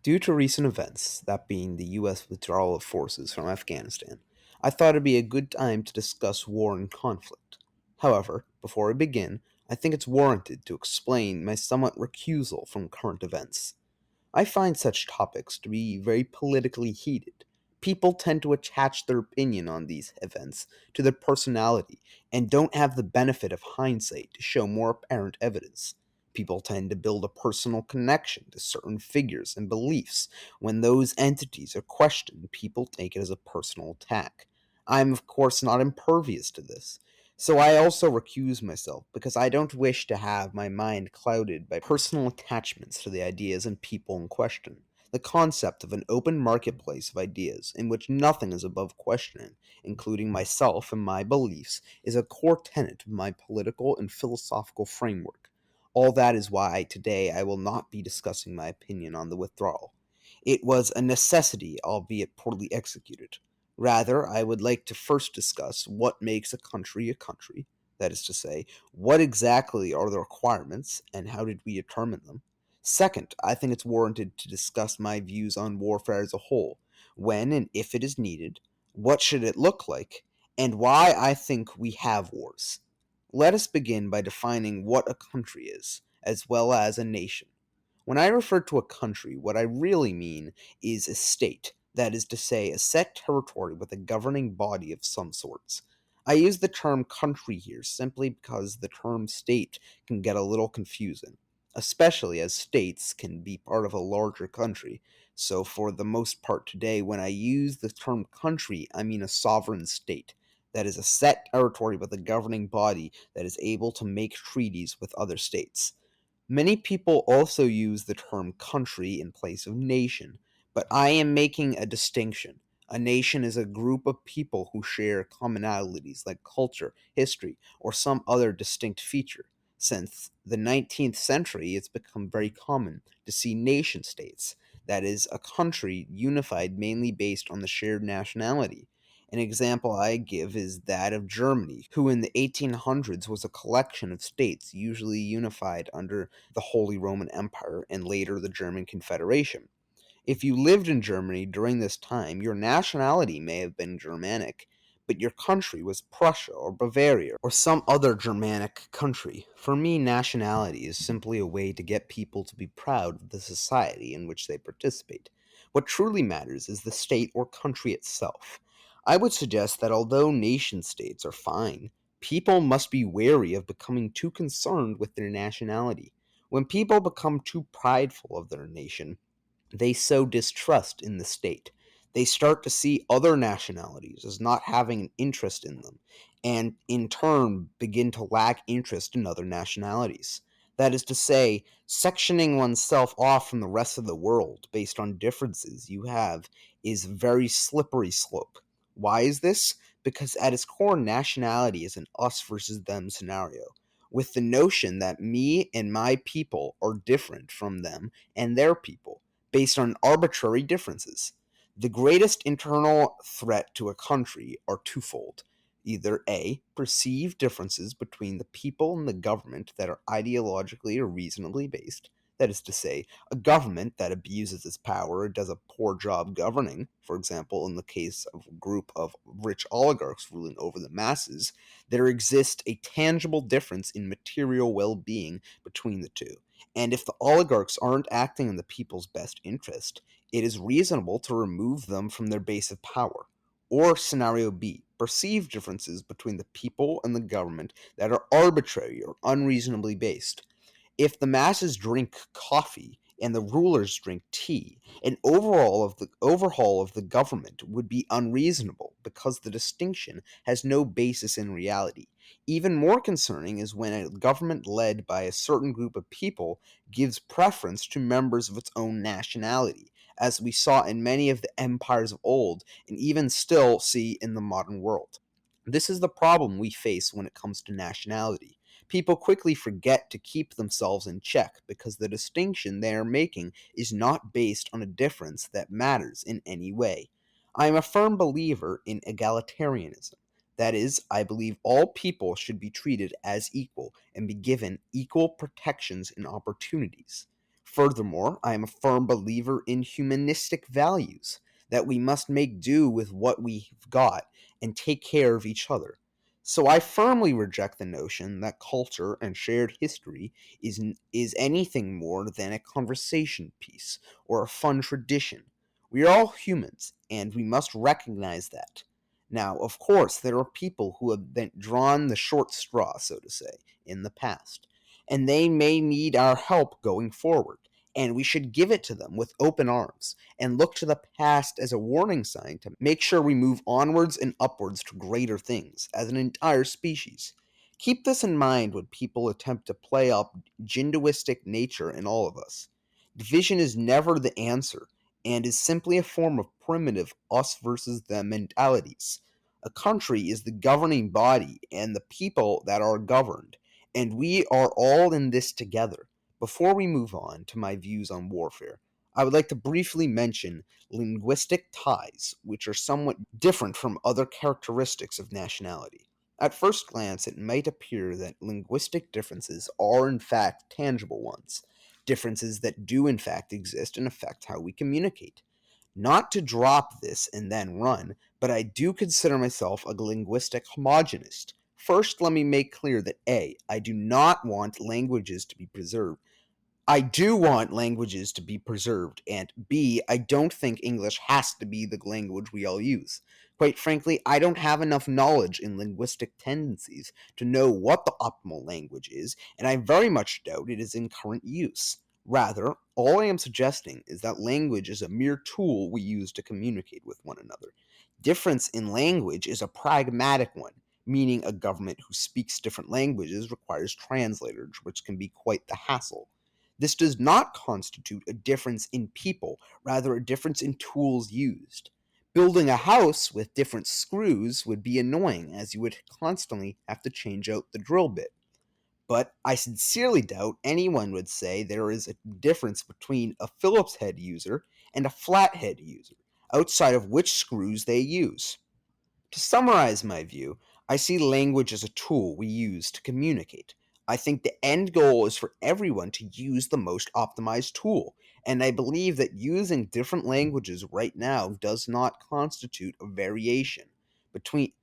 Due to recent events, that being the U.S. withdrawal of forces from Afghanistan, I thought it'd be a good time to discuss war and conflict. However, before I begin, I think it's warranted to explain my somewhat recusal from current events. I find such topics to be very politically heated. People tend to attach their opinion on these events to their personality and don't have the benefit of hindsight to show more apparent evidence. People tend to build a personal connection to certain figures and beliefs. When those entities are questioned, people take it as a personal attack. I am, of course, not impervious to this. So I also recuse myself because I don't wish to have my mind clouded by personal attachments to the ideas and people in question. The concept of an open marketplace of ideas in which nothing is above questioning, including myself and my beliefs, is a core tenet of my political and philosophical framework. All that is why today I will not be discussing my opinion on the withdrawal. It was a necessity, albeit poorly executed. Rather, I would like to first discuss what makes a country. That is to say, what exactly are the requirements and how did we determine them? Second, I think it's warranted to discuss my views on warfare as a whole, when and if it is needed, what should it look like, and why I think we have wars. Let us begin by defining what a country is, as well as a nation. When I refer to a country, what I really mean is a state, that is to say, a set territory with a governing body of some sorts. I use the term country here simply because the term state can get a little confusing, especially as states can be part of a larger country. So, for the most part today, when I use the term country, I mean a sovereign state. That is a set territory with a governing body that is able to make treaties with other states. Many people also use the term country in place of nation, but I am making a distinction. A nation is a group of people who share commonalities like culture, history, or some other distinct feature. Since the 19th century, it's become very common to see nation states, that is, a country unified mainly based on the shared nationality. An example I give is that of Germany, who in the 1800s was a collection of states usually unified under the Holy Roman Empire and later the German Confederation. If you lived in Germany during this time, your nationality may have been Germanic, but your country was Prussia or Bavaria or some other Germanic country. For me, nationality is simply a way to get people to be proud of the society in which they participate. What truly matters is the state or country itself. I would suggest that although nation states are fine, people must be wary of becoming too concerned with their nationality. When people become too prideful of their nation, they sow distrust in the state. They start to see other nationalities as not having an interest in them, and in turn begin to lack interest in other nationalities. That is to say, sectioning oneself off from the rest of the world based on differences you have is a very slippery slope. Why is this? Because at its core, nationality is an us versus them scenario, with the notion that me and my people are different from them and their people based on arbitrary differences. The greatest internal threat to a country are twofold. Either A, perceived differences between the people and the government that are ideologically or reasonably based. That is to say, a government that abuses its power or does a poor job governing, for example, in the case of a group of rich oligarchs ruling over the masses, there exists a tangible difference in material well being between the two. And if the oligarchs aren't acting in the people's best interest, it is reasonable to remove them from their base of power. Or scenario B, perceived differences between the people and the government that are arbitrary or unreasonably based. If the masses drink coffee and the rulers drink tea, an overhaul of the government would be unreasonable because the distinction has no basis in reality. Even more concerning is when a government led by a certain group of people gives preference to members of its own nationality, as we saw in many of the empires of old and even still see in the modern world. This is the problem we face when it comes to nationality. People quickly forget to keep themselves in check because the distinction they are making is not based on a difference that matters in any way. I am a firm believer in egalitarianism. That is, I believe all people should be treated as equal and be given equal protections and opportunities. Furthermore, I am a firm believer in humanistic values, that we must make do with what we've got and take care of each other. So I firmly reject the notion that culture and shared history is anything more than a conversation piece or a fun tradition. We are all humans, and we must recognize that. Now, of course, there are people who have been drawn the short straw, so to say, in the past, and they may need our help going forward, and we should give it to them with open arms and look to the past as a warning sign to make sure we move onwards and upwards to greater things as an entire species. Keep this in mind when people attempt to play up jingoistic nature in all of us. Division is never the answer and is simply a form of primitive us versus them mentalities. A country is the governing body and the people that are governed, and we are all in this together. Before we move on to my views on warfare, I would like to briefly mention linguistic ties, which are somewhat different from other characteristics of nationality. At first glance, it might appear that linguistic differences are in fact tangible ones, differences that do in fact exist and affect how we communicate. Not to drop this and then run, but I do consider myself a linguistic homogenist. First, let me make clear that A, I do not want languages to be preserved. I do want languages to be preserved, and B, I don't think English has to be the language we all use. Quite frankly, I don't have enough knowledge in linguistic tendencies to know what the optimal language is, and I very much doubt it is in current use. Rather, all I am suggesting is that language is a mere tool we use to communicate with one another. Difference in language is a pragmatic one, meaning a government who speaks different languages requires translators, which can be quite the hassle. This does not constitute a difference in people, rather a difference in tools used. Building a house with different screws would be annoying, as you would constantly have to change out the drill bit. But I sincerely doubt anyone would say there is a difference between a Phillips head user and a flathead user, outside of which screws they use. To summarize my view, I see language as a tool we use to communicate. I think the end goal is for everyone to use the most optimized tool, and I believe that using different languages right now does not constitute a between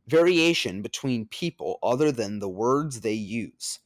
variation between people other than the words they use.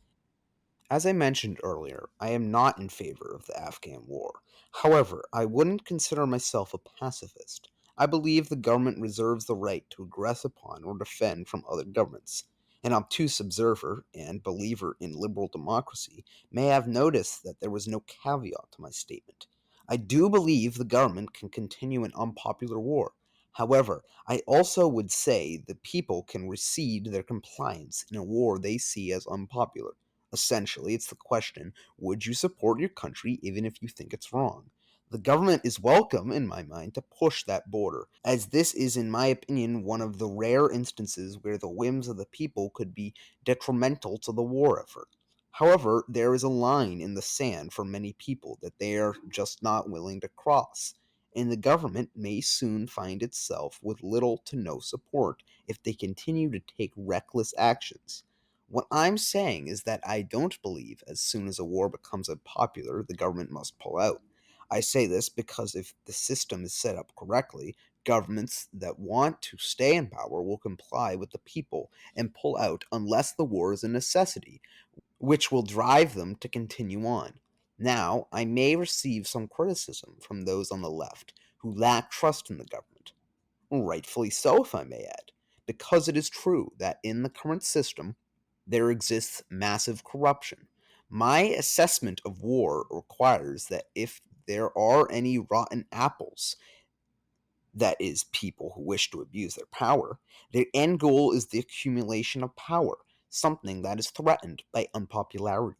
As I mentioned earlier, I am not in favor of the Afghan war. However, I wouldn't consider myself a pacifist. I believe the government reserves the right to aggress upon or defend from other governments. An obtuse observer and believer in liberal democracy may have noticed that there was no caveat to my statement. I do believe the government can continue an unpopular war. However, I also would say the people can recede their compliance in a war they see as unpopular. Essentially, it's the question, would you support your country even if you think it's wrong? The government is welcome, in my mind, to push that border, as this is, in my opinion, one of the rare instances where the whims of the people could be detrimental to the war effort. However, there is a line in the sand for many people that they are just not willing to cross, and the government may soon find itself with little to no support if they continue to take reckless actions. What I'm saying is that I don't believe as soon as a war becomes unpopular, the government must pull out. I say this because if the system is set up correctly, governments that want to stay in power will comply with the people and pull out unless the war is a necessity, which will drive them to continue on. Now, I may receive some criticism from those on the left who lack trust in the government. Rightfully so, if I may add, because it is true that in the current system, there exists massive corruption. My assessment of war requires that if there are any rotten apples, that is, people who wish to abuse their power, their end goal is the accumulation of power, something that is threatened by unpopularity.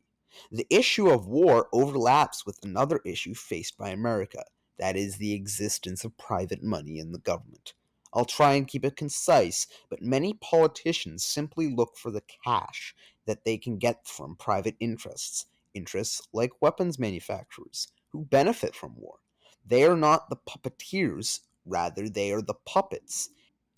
The issue of war overlaps with another issue faced by America, that is, the existence of private money in the government. I'll try and keep it concise, but many politicians simply look for the cash that they can get from private interests like weapons manufacturers, who benefit from war. They are not the puppeteers, rather, they are the puppets.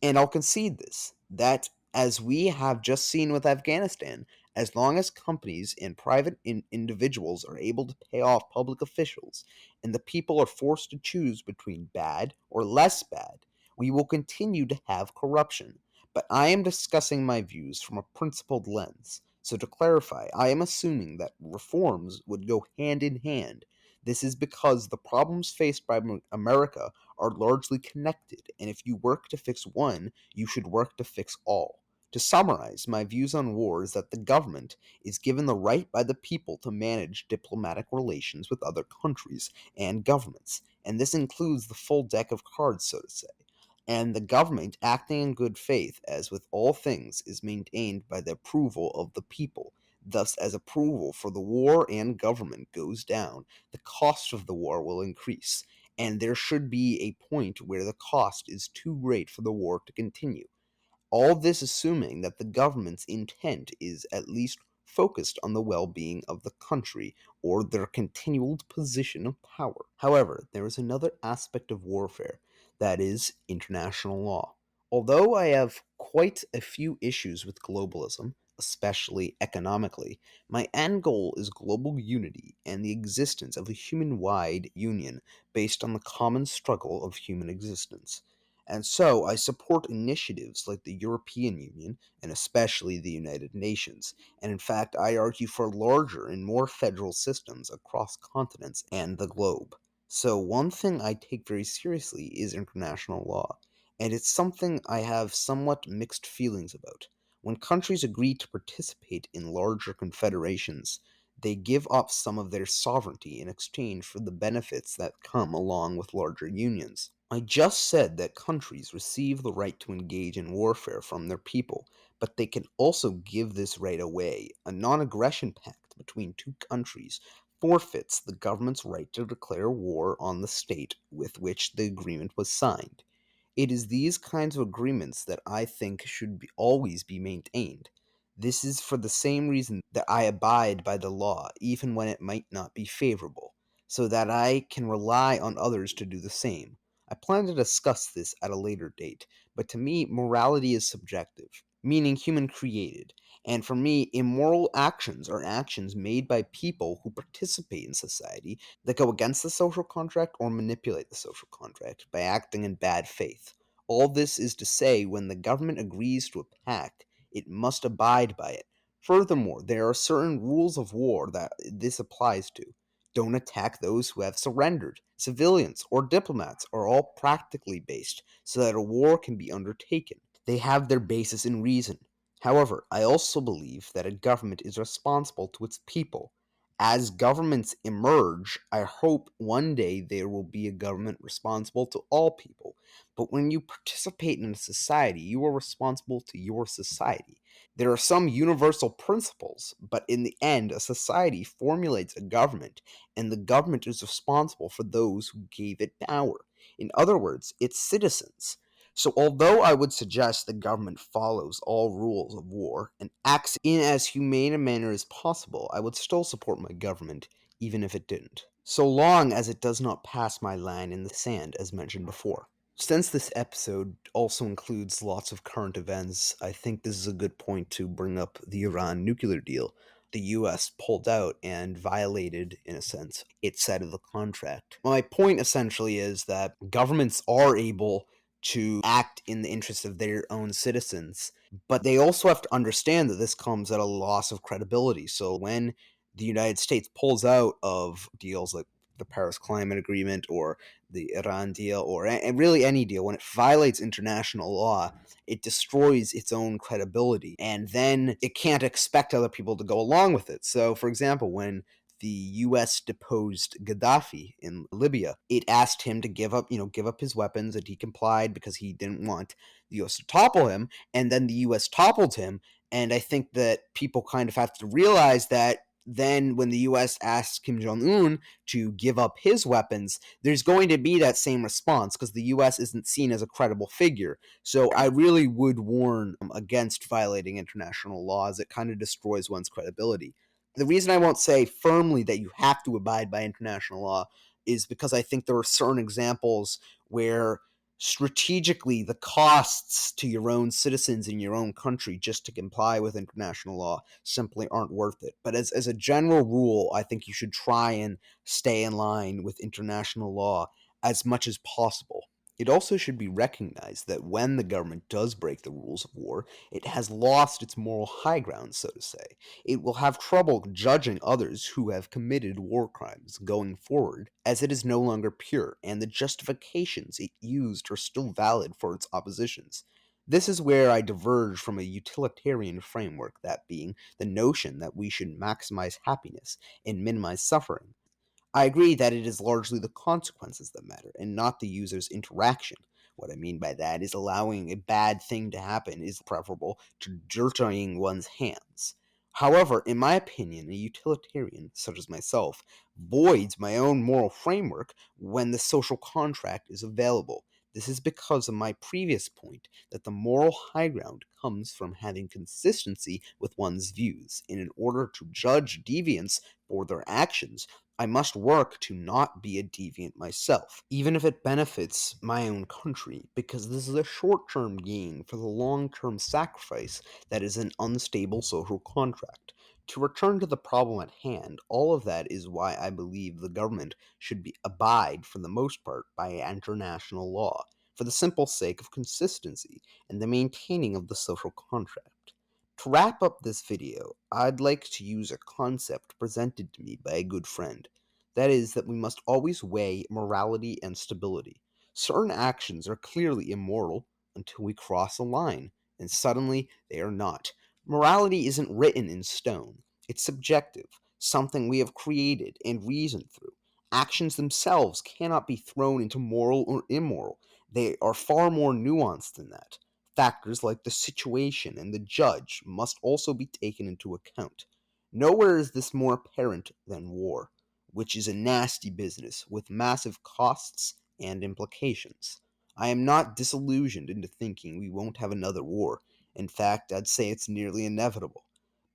And I'll concede this, that as we have just seen with Afghanistan, As long as companies and private individuals are able to pay off public officials and the people are forced to choose between bad or less bad, we will continue to have corruption. But I am discussing my views from a principled lens. So, to clarify, I am assuming that reforms would go hand in hand. This is because the problems faced by America are largely connected, and if you work to fix one, you should work to fix all. To summarize, my views on war is that the government is given the right by the people to manage diplomatic relations with other countries and governments, and this includes the full deck of cards, so to say. And the government, acting in good faith, as with all things, is maintained by the approval of the people. Thus, as approval for the war and government goes down, the cost of the war will increase, and there should be a point where the cost is too great for the war to continue. All this assuming that the government's intent is at least focused on the well being of the country or their continual position of power. However, there is another aspect of warfare, that is, international law. Although I have quite a few issues with globalism, especially economically, my end goal is global unity and the existence of a human wide union based on the common struggle of human existence. And so I support initiatives like the European Union and especially the United Nations. And in fact, I argue for larger and more federal systems across continents and the globe. So, one thing I take very seriously is international law, and it's something I have somewhat mixed feelings about. When countries agree to participate in larger confederations, they give up some of their sovereignty in exchange for the benefits that come along with larger unions. I just said that countries receive the right to engage in warfare from their people, but they can also give this right away. A non aggression pact between two countries forfeits the government's right to declare war on the state with which the agreement was signed. It is these kinds of agreements that I think should always be maintained. This is for the same reason that I abide by the law, even when it might not be favorable, so that I can rely on others to do the same. I plan to discuss this at a later date, but to me, morality is subjective, meaning human created. And for me, immoral actions are actions made by people who participate in society that go against the social contract or manipulate the social contract by acting in bad faith. All this is to say, when the government agrees to a pact, it must abide by it. Furthermore, there are certain rules of war that this applies to. Don't attack those who have surrendered. Civilians or diplomats are all practically based so that a war can be undertaken. They have their basis in reason. However, I also believe that a government is responsible to its people. As governments emerge, I hope one day there will be a government responsible to all people. But when you participate in a society, you are responsible to your society. There are some universal principles, but in the end, a society formulates a government, and the government is responsible for those who gave it power. In other words, its citizens. So, although I would suggest the government follows all rules of war and acts in as humane a manner as possible, I would still support my government, even if it didn't. So long as it does not pass my line in the sand, as mentioned before. Since this episode also includes lots of current events, I think this is a good point to bring up the Iran nuclear deal. The US pulled out and violated, in a sense, its side of the contract. My point essentially is that governments are able to act in the interest of their own citizens, but they also have to understand that this comes at a loss of credibility. So when the United States pulls out of deals like the Paris Climate Agreement or the Iran deal or really any deal, when it violates international law, it destroys its own credibility, and then it can't expect other people to go along with it. So, for example, when the U.S. deposed Gaddafi in Libya, it asked him to give up his weapons, and he complied because he didn't want the U.S. to topple him. And then the U.S. toppled him, and I think that people kind of have to realize that then when the U.S. asks Kim Jong Un to give up his weapons, there's going to be that same response because the U.S. isn't seen as a credible figure. So I really would warn against violating international laws. It kind of destroys one's credibility. The reason I won't say firmly that you have to abide by international law is because I think there are certain examples where strategically the costs to your own citizens in your own country just to comply with international law simply aren't worth it. But as a general rule, I think you should try and stay in line with international law as much as possible. It also should be recognized that when the government does break the rules of war, it has lost its moral high ground, so to say. It will have trouble judging others who have committed war crimes going forward, as it is no longer pure, and the justifications it used are still valid for its oppositions. This is where I diverge from a utilitarian framework, that being the notion that we should maximize happiness and minimize suffering. I agree that it is largely the consequences that matter and not the user's interaction. What I mean by that is allowing a bad thing to happen is preferable to dirtying one's hands. However, in my opinion, a utilitarian, such as myself, voids my own moral framework when the social contract is available. This is because of my previous point that the moral high ground comes from having consistency with one's views, and in order to judge deviants for their actions, I must work to not be a deviant myself, even if it benefits my own country, because this is a short term gain for the long term sacrifice that is an unstable social contract. To return to the problem at hand, all of that is why I believe the government should abide, for the most part, by international law, for the simple sake of consistency and the maintaining of the social contract. To wrap up this video, I'd like to use a concept presented to me by a good friend. That is, that we must always weigh morality and stability. Certain actions are clearly immoral until we cross a line, and suddenly they are not. Morality isn't written in stone, it's subjective, something we have created and reasoned through. Actions themselves cannot be thrown into moral or immoral, they are far more nuanced than that. Factors like the situation and the judge must also be taken into account. Nowhere is this more apparent than war, which is a nasty business with massive costs and implications. I am not disillusioned into thinking we won't have another war. In fact, I'd say it's nearly inevitable.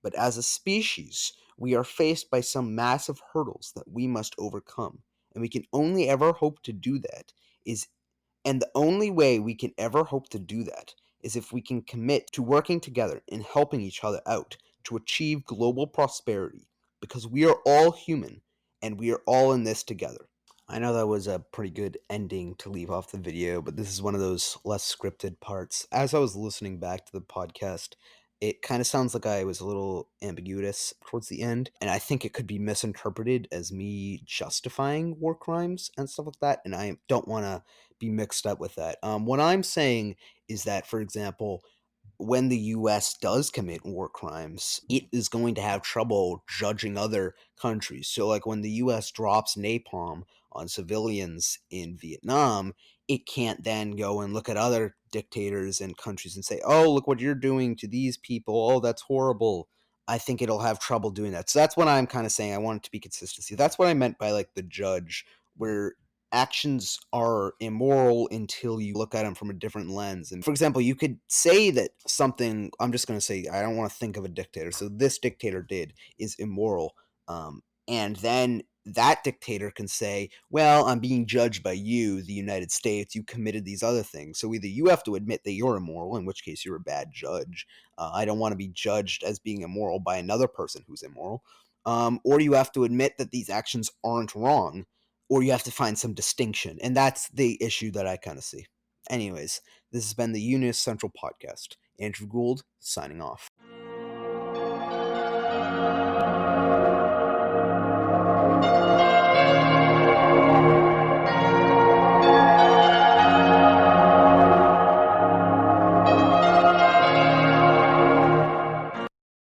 But as a species, we are faced by some massive hurdles that we must overcome, and we can only ever hope to do that is and the only way we can ever hope to do that is if we can commit to working together and helping each other out to achieve global prosperity, because we are all human and we are all in this together. I know that was a pretty good ending to leave off the video, but this is one of those less scripted parts. As I was listening back to the podcast, it kind of sounds like I was a little ambiguous towards the end, and I think it could be misinterpreted as me justifying war crimes and stuff like that, and I don't want to be mixed up with that. What I'm saying is that, for example, when the US does commit war crimes, it is going to have trouble judging other countries. So, like when the US drops napalm on civilians in Vietnam, it can't then go and look at other dictators and countries and say, oh, look what you're doing to these people. Oh, that's horrible. I think it'll have trouble doing that. So that's what I'm kind of saying. I want it to be consistency. That's what I meant by like the judge, where actions are immoral until you look at them from a different lens. And for example, you could say that something, I'm just going to say, I don't want to think of a dictator. So this dictator did is immoral. And then that dictator can say, well, I'm being judged by you, the United States. You committed these other things. So either you have to admit that you're immoral, in which case you're a bad judge. I don't want to be judged as being immoral by another person who's immoral. Or you have to admit that these actions aren't wrong, or you have to find some distinction. And that's the issue that I kind of see. Anyways, this has been the Unionist Central Podcast. Andrew Gould, signing off.